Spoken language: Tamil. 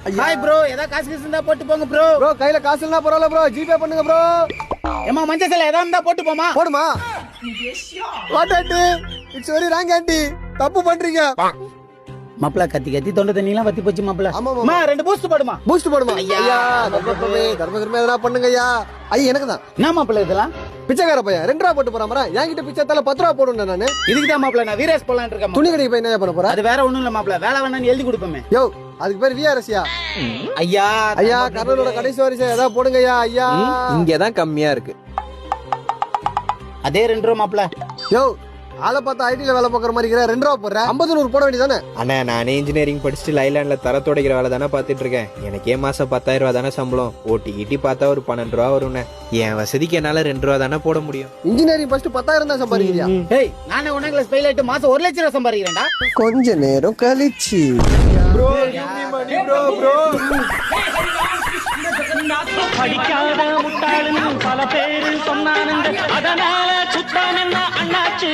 ஹாய் ப்ரோ, ஏதா காசு இருந்தா போட்டு போங்க ப்ரோ. ப்ரோ கையில காசு இல்லனா பரவாயில்ல ப்ரோ, ஜிபே பண்ணுங்க ப்ரோ. ஏமா மஞ்சள் சேலை ஏதா இருந்தா போட்டு போமா. போடுமா. What aunty, it's very wrong aunty, தப்பு பண்றீங்க. மாப்ள கத்தி கத்தி தொண்டை தண்ணி எல்லாம் வத்தி போச்சு மாப்ள. அம்மா 2 பூஸ்ட் போடுமா. பூஸ்ட் போடுமா. ஐயா தர்மகர்மே எதனா பண்ணுங்க ஐயா. ஐயா எனக்கு தான். என்ன மாப்ள இதெல்லாம்? பிச்சைக்கார பையன் 2 ரூபா போட்டு போறாமரா. என்கிட்ட பிச்சை தல 10 ரூபா போடுறேன் நானு. இதுக்கு தான் மாப்ள நான் வீரேஸ் போலாம்னு இருக்கேன். துணி கடைக்கு போய் என்ன பண்ண போற? அது வேற ஒண்ணும் இல்ல மாப்ள, வேலை வேணான்னு எழுதி கொடுப்பேன். யோ அதுக்கு பேர் விஆர்எஸ்யா. ஐயா ஐயா கர்னலோட கடைசி வரிசை ஏதா போடுங்க ஐயா. ஐயா இங்க தான் கம்மியா இருக்கு. அதே 2 ரூபா மாப்ள. யோ ஆளை பார்த்தா ஐடில வேலை பார்க்குற மாதிரி இருக்கிற 2 ரூபா போடுற. 50 100 போட வேண்டியதானே. அண்ணா நானே இன்ஜினியரிங் படிச்சுட்டு லைலாண்ட்ல தர துடைக்கிற வேலை தானே பார்த்துட்டு இருக்கேன். எனக்கே மாசம் 10,000 ரூபா தானே சம்பளம். ஓட்டி பார்த்தா ஒரு 12 ரூபா வரும்ண்ணே. என் வசதிக்கு என்னால 2 ரூபா தானே போட முடியும். இன்ஜினியரிங் ஃபர்ஸ்ட் 10,000 தான் சம்பாதிக்கிறியா? ஏய் நானே 1 கிளாஸ் ஃபெயில் ஆயிட்டு மாசம் 1 லட்சம் ரூபாய் சம்பாதிக்கிறேன்டா. கொஞ்ச நேரம் கழிச்சு ப்ரோ மணி ப்ரோ படிக்காத முட்டாளுன்னு பல பேரு சொன்னானுங்க, அதனால சுத்தானன்னா அண்ணாச்சு.